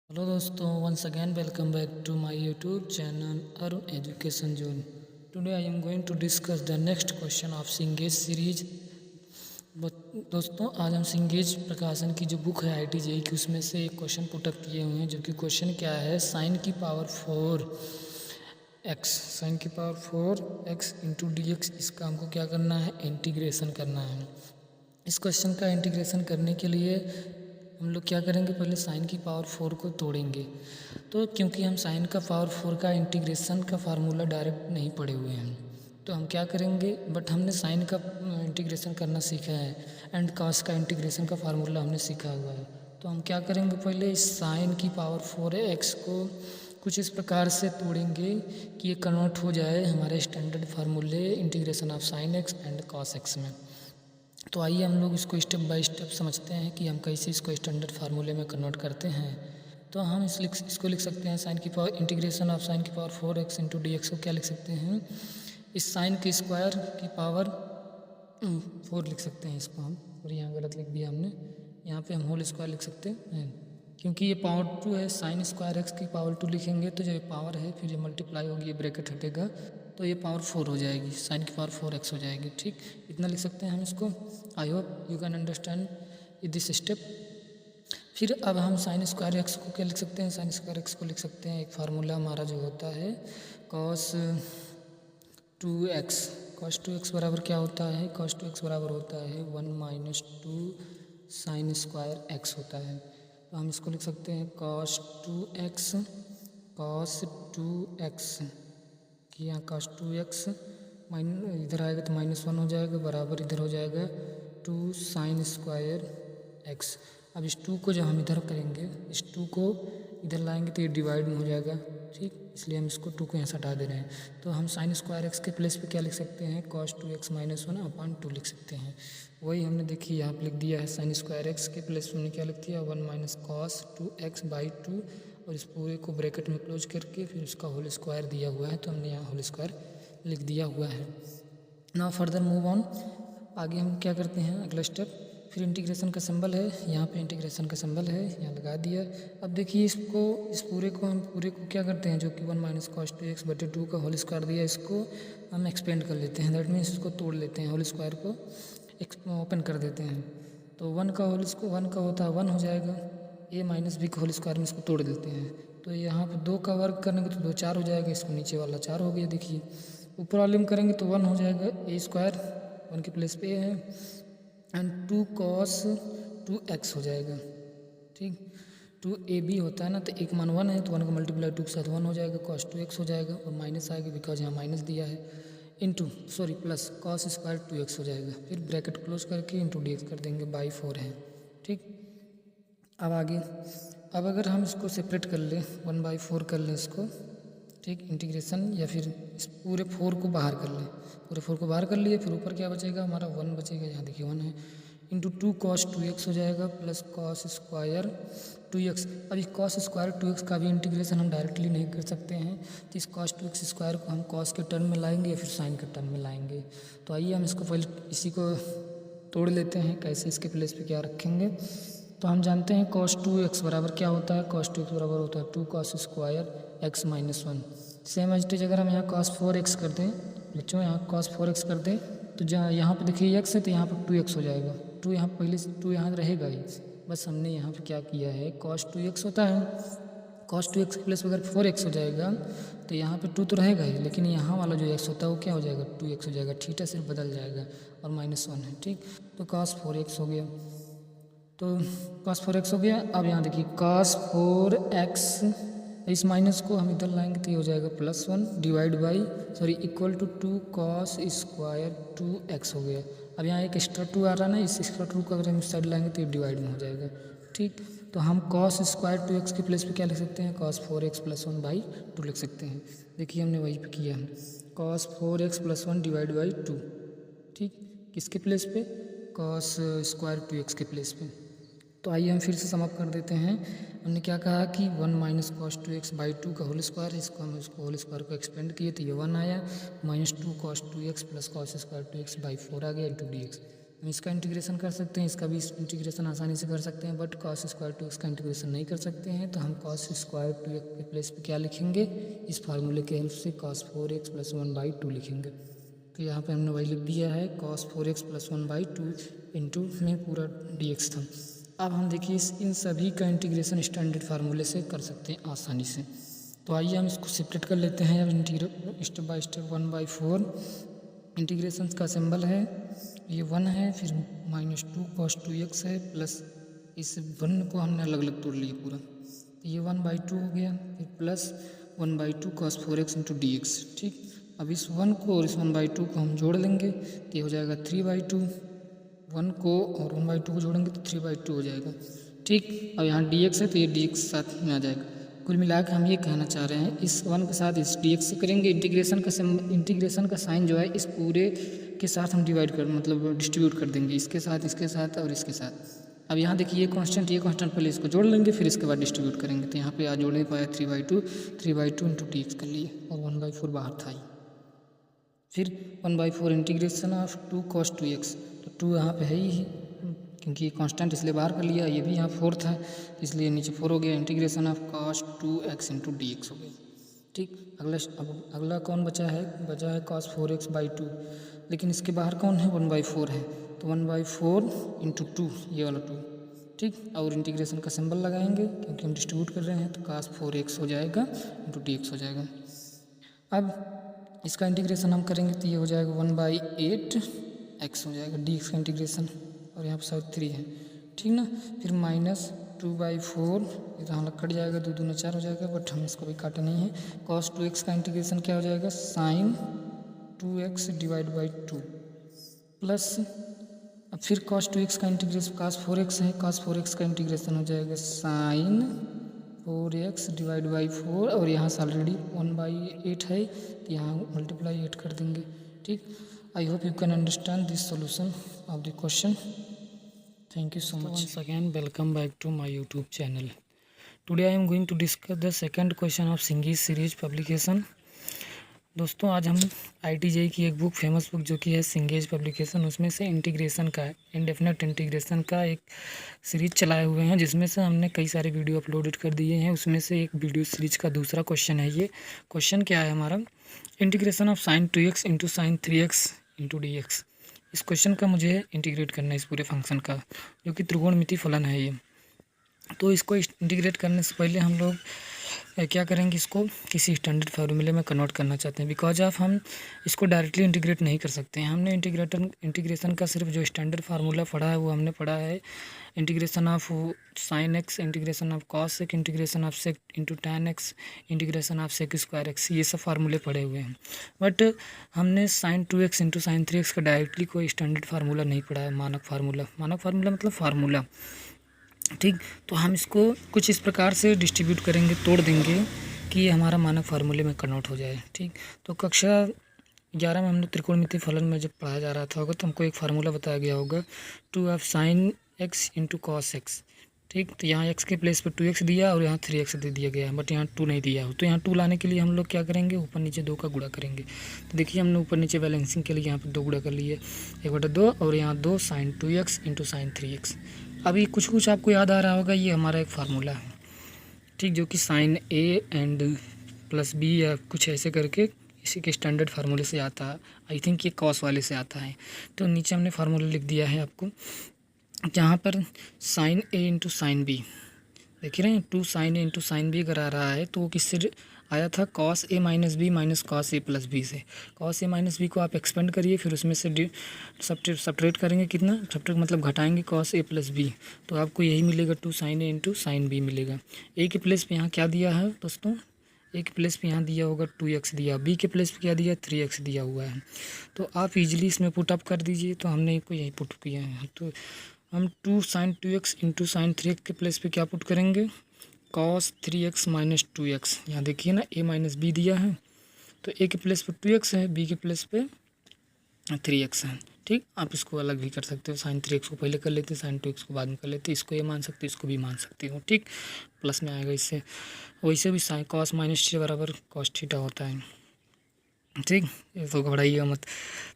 Hello दोस्तों, once again welcome back to my YouTube channel Arun education zone. Today I am going to discuss the next question of Cengage series. दोस्तों, आज हम सिंगेज प्रकाशन की जो book है IIT-JEE की, उसमें से एक क्वेश्चन पुटअप किए हुए हैं, जो कि क्वेश्चन क्या है, साइन की पावर 4x, साइन की पावर 4x इंटू DX, इसका हमको क्या करना है, इंटीग्रेशन करना है। इस क्वेश्चन का इंटीग्रेशन करने के लिए हम लोग क्या करेंगे, पहले साइन की पावर 4 को तोड़ेंगे। तो क्योंकि हम साइन का पावर 4 का इंटीग्रेशन का फार्मूला डायरेक्ट नहीं पढ़े हुए हैं, तो हम क्या करेंगे, बट हमने साइन का इंटीग्रेशन करना सीखा है एंड कॉस का इंटीग्रेशन का फार्मूला हमने सीखा हुआ है। तो हम क्या करेंगे, पहले इस साइन की पावर 4x को कुछ इस प्रकार से तोड़ेंगे कि ये कन्वर्ट हो जाए हमारे स्टैंडर्ड फार्मूले integration of sine x and cos x में। तो आइए हम लोग इसको स्टेप बाय स्टेप समझते हैं कि हम कैसे इसको स्टैंडर्ड फार्मूले में कन्वर्ट करते हैं। तो हम इसको लिख सकते हैं, साइन की पावर इंटीग्रेशन ऑफ साइन की पावर 4x इंटू DX को क्या लिख सकते हैं, इस साइन के स्क्वायर की पावर 4 लिख सकते हैं इसको हम, और यहाँ गलत लिख दिया हमने, यहाँ पे हम होल स्क्वायर लिख सकते हैं, क्योंकि ये पावर 2 है। साइन स्क्वायर x की पावर 2 लिखेंगे तो जो ये पावर है फिर ये मल्टीप्लाई होगी, ये ब्रैकेट हटेगा तो ये पावर 4 हो जाएगी, साइन की पावर 4x हो जाएगी। ठीक, इतना लिख सकते हैं हम इसको। आई hope you can understand this step. फिर अब हम साइन स्क्वायर x को क्या लिख सकते हैं, साइन स्क्वायर x को लिख सकते हैं, एक फार्मूला हमारा जो होता है cos 2x, cos 2x बराबर क्या होता है, cos 2x बराबर होता है 1 माइनस 2 साइन स्क्वायर x होता है। तो हम इसको लिख सकते हैं cos 2x, cos 2x कि यहाँ cos 2x इधर आएगा तो -1 हो जाएगा, बराबर इधर हो जाएगा 2 साइन स्क्वायर x। अब इस 2 को जब हम इधर करेंगे, इस 2 को इधर लाएंगे तो ये डिवाइड में हो जाएगा। ठीक, इसलिए हम इसको 2 को यहाँ से हटा दे रहे हैं। तो हम साइन स्क्वायर x के प्लेस पे क्या लिख सकते हैं, cos 2x माइनस 1 अपॉन 2 लिख सकते हैं। वही हमने देखिए यहाँ पे लिख दिया है, साइन स्क्वायर x के प्लेस में हमने क्या लिख दिया, 1 माइनस cos 2x बाई 2, और इस पूरे को ब्रैकेट में क्लोज करके फिर उसका होल स्क्वायर दिया हुआ है, तो हमने यहाँ होल स्क्वायर लिख दिया हुआ है। नाउ फर्दर मूव ऑन, आगे हम क्या करते हैं, अगला स्टेप, फिर इंटीग्रेशन का सिंबल है, यहाँ पे इंटीग्रेशन का सिंबल है, यहाँ लगा दिया। अब देखिए इसको, इस पूरे को क्या करते हैं, जो कि 1 माइनस cos 2x बटे 2 का होल स्क्वायर दिया, इसको हम एक्सपेंड कर लेते हैं, दैट मीन्स इसको तोड़ लेते हैं, होल स्क्वायर को ओपन कर देते हैं। तो 1 का होता है 1 हो जाएगा, a माइनस b का होल स्क्वायर में इसको तोड़ देते हैं। तो यहाँ पे 2 का वर्ग करेंगे तो 2 4 हो जाएगा, इसको नीचे वाला 4 हो गया। देखिए ऊपर वाले में करेंगे तो 1 हो जाएगा, a स्क्वायर 1 के प्लेस पे है एंड 2 cos 2x हो जाएगा। ठीक, 2ab होता है ना, तो एक मान 1 है तो 1 का मल्टीप्लाई 2 के साथ 1 हो जाएगा, cos 2x हो जाएगा, और माइनस आएगा बिकॉज यहाँ माइनस दिया है, प्लस cos स्क्वायर 2x हो जाएगा, फिर ब्रैकेट क्लोज करके इंटू DX कर देंगे, बाई 4 है। ठीक, अब आगे, अब अगर हम इसको सेपरेट कर लें, 1/4 कर लें इसको, ठीक, इंटीग्रेशन, या फिर इस पूरे 4 को बाहर कर लें, पूरे 4 को बाहर कर लिए, फिर ऊपर क्या बचेगा हमारा 1 बचेगा, यहाँ देखिए 1 है, इंटू 2 cos 2x हो जाएगा प्लस cos स्क्वायर 2x। अब इस cos स्क्वायर 2x का भी इंटीग्रेशन हम डायरेक्टली नहीं कर सकते हैं, तो इस cos 2x स्क्वायर को हम cos के टर्म में लाएंगे या फिर साइन के टर्म में लाएंगे। तो आइए हम इसको पहले इसी को तोड़ लेते हैं, कैसे इसके प्लेस पे क्या रखेंगे। तो हम जानते हैं cos 2x बराबर क्या होता है, cos 2x बराबर होता है 2 cos square x minus 1। Same as it is अगर हम यहाँ cos 4x कर दें बच्चों, यहाँ cos 4x कर दें तो जहाँ यहाँ पे देखिए x है तो यहाँ पर 2x हो जाएगा, 2 यहाँ पहले से 2 यहाँ रहेगा ही, बस हमने यहाँ पे क्या किया है, cos 2x होता है, cos 2x के प्लेस अगर 4x हो जाएगा तो यहाँ पे 2 तो रहेगा ही, लेकिन यहाँ वाला जो x होता है वो क्या हो जाएगा, 2x हो जाएगा, थीटा सिर्फ बदल जाएगा और -1 है। ठीक, तो cos 4x हो गया, तो cos 4x हो गया। अब यहाँ देखिए cos 4x, इस माइनस को हम इधर लाएंगे तो ये हो जाएगा +1 divide by equal to 2 cos square 2x हो गया। अब यहाँ एक एक्स्ट्रा 2 आ रहा है ना, इस एक्स्ट्रा 2 को अगर हम इस साइड लाएंगे तो ये डिवाइड में हो जाएगा। ठीक, तो हम cos स्क्वायर 2x के प्लेस पे क्या लिख सकते हैं, cos 4x + 1/2 लिख सकते हैं। देखिए हमने वही पे किया है, cos 4x + 1 डिवाइड बाई 2। ठीक, किसके प्लेस पे, cos स्क्वायर 2x के प्लेस पे। तो आइए हम फिर से सम अप कर देते हैं। हमने क्या कहा कि 1 माइनस cos 2x/2 का होल स्क्वायर, इसको हम उसको होल स्क्वायर को एक्सपेंड किए तो ये 1 आया, -2 cos 2x plus cos square 2x/4 आ गया इंटू DX। हम इसका इंटीग्रेशन कर सकते हैं, इसका भी इंटीग्रेशन आसानी से कर सकते हैं, बट कॉस स्क्वायर 2x का इंटीग्रेशन नहीं कर सकते हैं। तो हम कॉस स्क्वायर 2x के प्लेस पे क्या लिखेंगे, इस फार्मूले के हेल्प से cos 4x + 1/2 लिखेंगे। तो यहाँ पे हमने वही लिख दिया है, cos 4x + 1/2 इंटू में पूरा dx था। अब हम देखिए इन सभी का इंटीग्रेशन स्टैंडर्ड फार्मूले से कर सकते हैं आसानी से। तो आइए हम इसको सेपरेट कर लेते हैं। अब integral step by step 1/4 integration का सिंबल है, ये 1 है, फिर -2 cos 2x है, प्लस इस 1 को हमने अलग अलग तोड़ लिया पूरा, तो ये 1/2 हो गया, फिर plus 1/2 cos 4x into dx। ठीक, अब इस 1 को और इस 1/2 को हम जोड़ लेंगे तो ये हो जाएगा 3/2, 1 को और 1/2 को जोड़ेंगे तो 3/2 हो जाएगा। ठीक, अब यहाँ dx है तो ये dx साथ में आ जाएगा। कुल मिला के हम ये कहना चाह रहे हैं, इस 1 के साथ इस dx से करेंगे इंटीग्रेशन का साइन जो है इस पूरे के साथ हम डिवाइड कर मतलब डिस्ट्रीब्यूट कर देंगे, इसके साथ और इसके साथ। अब यहाँ देखिए ये कांस्टेंट पहले इसको जोड़ लेंगे, फिर इसके बाद डिस्ट्रीब्यूट करेंगे। तो यहाँ पे आज जोड़ नहीं पाया, 3/2 इंटू dx कर लिए और 1/4 बाहर था ही। फिर 1/4 इंटीग्रेशन ऑफ 2 cos 2x, तो 2 यहाँ पे है ही क्योंकि ये कांस्टेंट इसलिए बाहर कर लिया, ये भी यहाँ 4 था इसलिए नीचे 4 हो गया। Integration of cos 2x into dx हो गया। ठीक, अगला कौन बचा है cos 4x/2, लेकिन इसके बाहर कौन है 1/4 है, तो 1/4 इंटू 2 ये वाला 2। ठीक, और इंटीग्रेशन का सिंबल लगाएंगे क्योंकि हम डिस्ट्रीब्यूट कर रहे हैं, तो cos 4x हो जाएगा इंटू dx हो जाएगा। अब इसका इंटीग्रेशन हम करेंगे तो ये हो जाएगा 1/8x हो जाएगा dx का इंटीग्रेशन, और यहाँ पर शायद 3 है। ठीक ना, फिर -2/4 ये तो हम कट जाएगा, 2 दूना 4 हो जाएगा, बट हम इसको भी काटा नहीं है। cos 2x का इंटीग्रेशन क्या हो जाएगा, sin 2x / 2 प्लस, अब फिर cos 2x का इंटीग्रेशन cos 4x है, cos 4x का इंटीग्रेशन हो जाएगा sin 4x / 4, और यहाँ से ऑलरेडी 1/8 है तो यहाँ मल्टीप्लाई 8 कर देंगे। ठीक, I hope you can understand this solution of the question. Thank you so much. Once again, welcome back to my YouTube channel. Today I am going to discuss the second question of Singhis series publication. दोस्तों आज हम IIT-JEE की एक book famous book जो कि है सिंगेज publication, उसमें से इंटीग्रेशन का इंडेफिनेट इंटीग्रेशन का एक सीरीज चलाए हुए हैं, जिसमें से हमने कई सारे वीडियो अपलोडेड कर दिए हैं। उसमें से एक वीडियो सीरीज का दूसरा क्वेश्चन है। ये क्वेश्चन क्या है हमारा, integration of sin 2x into sin 3x into dx। इस क्वेश्चन का मुझे इंटीग्रेट करना है, इस पूरे फंक्शन का, जो कि त्रिकोणमिति फलन है ये। तो इसको इंटीग्रेट करने से पहले हम लोग क्या करेंगे, इसको किसी स्टैंडर्ड फार्मूले में कन्वर्ट करना चाहते हैं। बिकॉज ऑफ हम इसको डायरेक्टली इंटीग्रेट नहीं कर सकते हैं। हमने इंटीग्रेशन का सिर्फ जो स्टैंडर्ड फार्मूला पढ़ा है वो हमने पढ़ा है integration of sin x, integration of cos x, integration of sec into tan x, integration of sec square x, ये सब फार्मूले पढ़े हुए हैं। बट हमने sin 2x into sin 3x का डायरेक्टली कोई स्टैंडर्ड फार्मूला नहीं पढ़ा है, मानक फार्मूला मतलब फार्मूला। ठीक, तो हम इसको कुछ इस प्रकार से डिस्ट्रीब्यूट करेंगे, तोड़ देंगे कि ये हमारा मानक फार्मूले में कन्वर्ट हो जाए। ठीक, तो कक्षा 11 में हमने त्रिकोणमिति फलन में जब पढ़ाया जा रहा था होगा तो हमको एक फार्मूला बताया गया होगा 2 of sin x into cos x। ठीक, तो यहाँ x के प्लेस पे 2x दिया और यहाँ 3x दे दिया गया, बट यहाँ 2 नहीं दिया हो, तो यहाँ 2 लाने के लिए हम लोग क्या करेंगे, ऊपर नीचे 2 का गुणा करेंगे। तो देखिए हमने ऊपर नीचे बैलेंसिंग के लिए यहाँ पर 2 गुणा कर लिए, 1/2 और यहाँ 2 sin 2x into sin 3x। अभी कुछ आपको याद आ रहा होगा, ये हमारा एक फार्मूला है। ठीक, जो कि sin a and plus b या कुछ ऐसे करके इसी के स्टैंडर्ड फार्मूले से आता है। आई थिंक ये cos वाले से आता है। तो नीचे हमने फार्मूला लिख दिया है आपको, जहाँ पर sin a into sin b देख रहे हैं, 2 sin a into sin b अगर आ रहा है तो वो किससे आया था, cos a minus B minus cos a plus B से। cos a माइनस बी को आप एक्सपेंड करिए, फिर उसमें से सब्ट्रेट करेंगे, कितना सब्ट्रेट मतलब घटाएंगे cos a प्लस बी, तो आपको यही मिलेगा 2 sin a into sin b मिलेगा। a के प्लेस पे यहाँ क्या दिया है दोस्तों, a के प्लेस पे यहाँ दिया होगा 2x दिया, b के प्लेस पे क्या दिया 3x दिया हुआ है। तो आप इजीली इसमें पुट अप कर दीजिए, तो हमने इसको यही पुट किया है। तो हम 2 sin 2x into sin 3x के प्लेस पे क्या पुट करेंगे, cos 3x माइनस 2x। यहाँ देखिए ना a माइनस बी दिया है, तो a के प्लेस पे 2x है, b के प्लेस पे 3x है। ठीक, आप इसको अलग भी कर सकते हो, sin 3x को पहले कर लेते, sin 2x को बाद में कर लेते, इसको ये मान सकते हो, इसको भी मान सकते हो। ठीक, प्लस में आएगा इससे। वैसे भी cos माइनस थीटा बराबर cos थीटा होता है। ठीक, इसको घबराइएगा मत।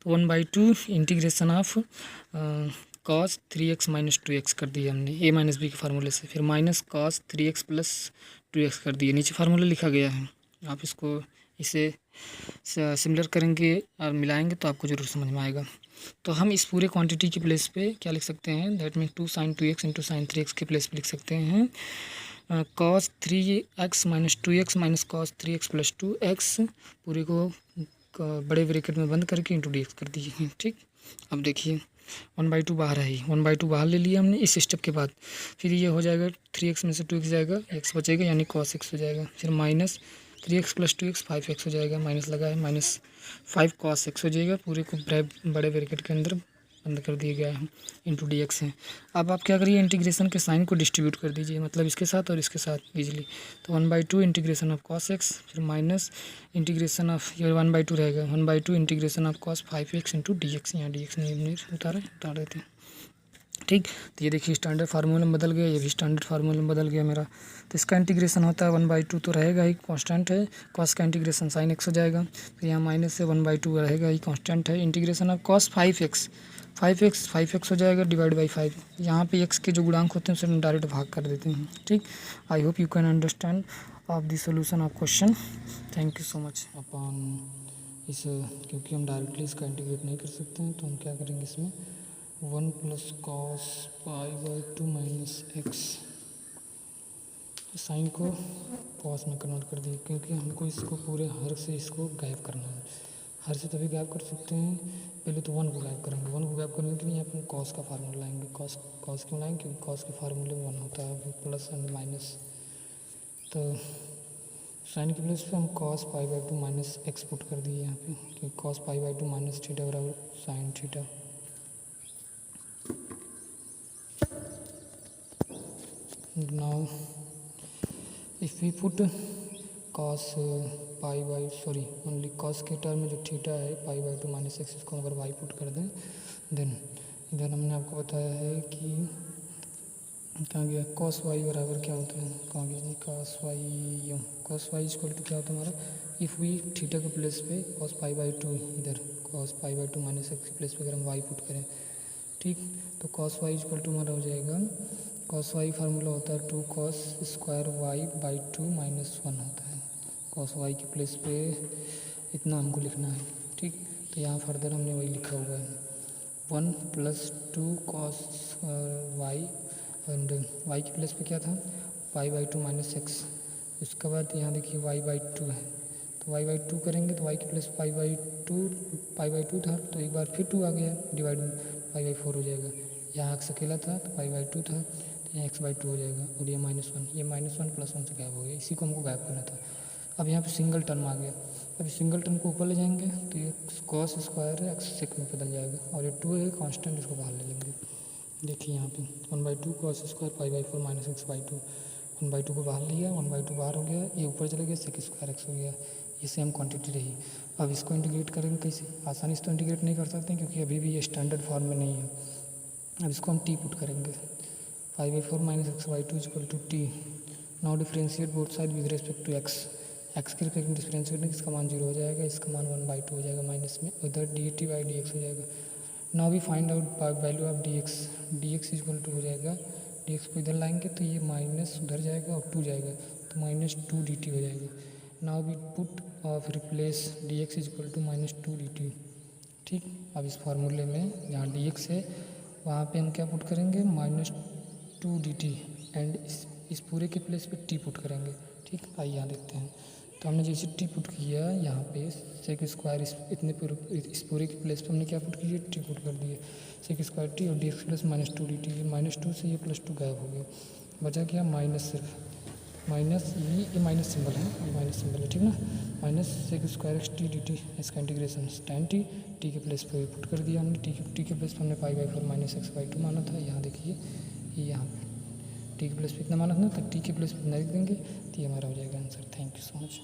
तो 1/2 integration of cos 3x minus 2x कर दिया हमने a माइनस बी के फार्मूले से, फिर minus cos 3x plus 2x कर दिया, नीचे फार्मूला लिखा गया है। आप इसको इसे सिमिलर करेंगे और मिलाएंगे तो आपको ज़रूर समझ में आएगा। तो हम इस पूरे क्वांटिटी के प्लेस पे क्या लिख सकते हैं, that mean 2 sin 2x into sine 3x के प्लेस पे लिख सकते हैं cos 3x minus 2x minus cos 3x plus 2x, पूरे को बड़े ब्रैकेट में बंद करके इंटू डी एक्स कर दिए। ठीक, अब देखिए 1/2 बाहर है, 1/2 बाहर ले लिया हमने इस स्टेप के बाद। फिर ये हो जाएगा 3x में से 2x जाएगा, x बचेगा यानी cos x हो जाएगा, फिर minus 3x plus 2x 5x हो जाएगा, माइनस लगा है माइनस 5 cos x हो जाएगा, पूरे को बड़े ब्रैकेट के अंदर बंद कर दिया गया है, इंटू डी एक्स है। अब आप क्या करिए, इंटीग्रेशन के साइन को डिस्ट्रीब्यूट कर दीजिए, मतलब इसके साथ और इसके साथ इजीली। तो 1/2 इंटीग्रेशन ऑफ cos x, फिर माइनस इंटीग्रेशन ऑफ, ये 1/2 रहेगा, 1/2 integration of cos 5x into D x, यहाँ डी एक्स नहीं उतार देते हैं। ठीक, तो ये देखिए स्टैंडर्ड फार्मूला में बदल गया, ये भी स्टैंडर्ड फार्मूला में बदल गया मेरा। तो इसका इंटीग्रेशन होता है 1/2 तो रहेगा ही, कांस्टेंट है, cos का इंटीग्रेशन sin x हो जाएगा, फिर यहाँ माइनस से 1/2 रहेगा ही, कांस्टेंट है, इंटीग्रेशन ऑफ cos 5x हो जाएगा डिवाइड बाई 5, यहाँ पे x के जो गुणांक होते हैं उसे हम डायरेक्ट भाग कर देते हैं। ठीक, I hope you can understand of the solution of question. Thank you so much. अपन इस, क्योंकि हम डायरेक्टली इसका इंटीग्रेट नहीं कर सकते हैं तो हम क्या करेंगे, इसमें 1 plus cos π/2 minus x, sine को cos में कन्वर्ट कर दिए, क्योंकि हमको इसको पूरे हर से इसको गायब करना है। हर से तभी गायब कर सकते हैं, पहले तो 1 को गायब करेंगे, 1 को गायब करने के लिए यहाँ पर cos का फार्मूला लाएंगे, cos क्यों लाएंगे, क्योंकि cos के फार्मूले में 1 होता है, प्लस एंड माइनस। तो साइन के प्लेस पे हम cos π/2 माइनस एक्स पुट कर दिए यहाँ पे, क्योंकि cos π/2 माइनस थीटा बराबर sine theta. Now if we put cos only cos के टर्म में जो थीटा है π/2 माइनस एक्स, इसको अगर y पुट कर दें, देन इधर हमने आपको बताया है कि कहाँ गया, cos y बराबर क्या होता है, कहाँ गया जी, cos y इक्वल टू क्या होता है हमारा, इफ़ वी थीटा के प्लेस पे cos π/2, इधर cos π/2 माइनस एक्स के प्लेस पे अगर हम y पुट करें, ठीक, तो cos y इक्वल टू हमारा हो जाएगा, cos y फार्मूला होता है 2 cos स्क्वायर y/2 माइनस 1 होता है। cos y के प्लेस पे इतना हमको लिखना है। ठीक, तो यहाँ फर्दर हमने वही लिखा हुआ है, 1 plus 2 cos y, and y के प्लेस पे क्या था, π/2 माइनस एक्स। उसके बाद यहाँ देखिए y/2 है, तो y/2 करेंगे तो y के प्लेस π/2 था, तो एक बार फिर 2 आ गया, डिवाइड में π/4 हो जाएगा। यहाँ x अकेला था तो π/2 था, तो यहाँ x/2 हो जाएगा, और ये -1, ये -1 प्लस 1 से गायब हो गया, इसी को हमको गायब करना था। अब यहाँ पे सिंगल टर्म आ गया, अब सिंगल टर्म को ऊपर ले जाएंगे तो ये cos स्क्वायर एक्स सेक में बदल जाएगा, और ये 2 है कांस्टेंट, इसको बाहर ले लेंगे। देखिए यहाँ पे 1/2 cos स्क्वायर π/4 माइनस x/2, 1/2 को बाहर लिया, 1/2 बाहर हो गया, ये ऊपर चला गया, सेक स्क्वायर एक्स हो गया, ये सेम क्वांटिटी रही। अब इसको इंटीग्रेट करेंगे कैसे, आसानी से तो इंटीग्रेट नहीं कर सकते क्योंकि अभी भी ये स्टैंडर्ड फॉर्म में नहीं है। अब इसको हम टी पुट करेंगे, 5/4 minus x/2 equal to t. Now differentiate both side with respect to x, x के रिस्पेक्ट में डिफरेंशिएट नहीं, इसका मान 0 हो जाएगा, इसका मान 1/2 हो जाएगा, माइनस में उधर dt/dx हो जाएगा। Now we find out value of dx equal to हो जाएगा, dx को इधर लाएंगे तो ये माइनस उधर जाएगा और 2 जाएगा, तो -2 dt हो जाएगा। Now we put of replace dx equal to -2 dt। ठीक, अब इस फार्मूले में जहाँ dx है वहाँ पे हम क्या पुट करेंगे, -2 dt, एंड इस पूरे के प्लेस पे t पुट करेंगे। ठीक, आइए यहाँ देखते हैं। तो हमने जैसे t पुट किया यहाँ पे सेक स्क्वायर इस पूरे के प्लेस पे हमने क्या पुट किया, t पुट कर दिए, सेक स्क्वायर t और dx प्लस -2 dt, -2 से ये +2 गायब हो गया, बचा क्या माइनस, सिर्फ माइनस, ये माइनस सिंबल है, ये माइनस सिंबल है, ठीक ना, minus sec square x t d t, इसका इंटीग्रेशन tan t के प्लेस पे पुट कर दिया हमने, t के प्लेस पे हमने π/4 माइनस x/2 माना था, यहाँ देखिए ये यहाँ पे t के प्लेस पे इतना माना था ना, तो t के प्लेस पे इतना लिख देंगे तो ये हमारा हो जाएगा answer. Thank you so much.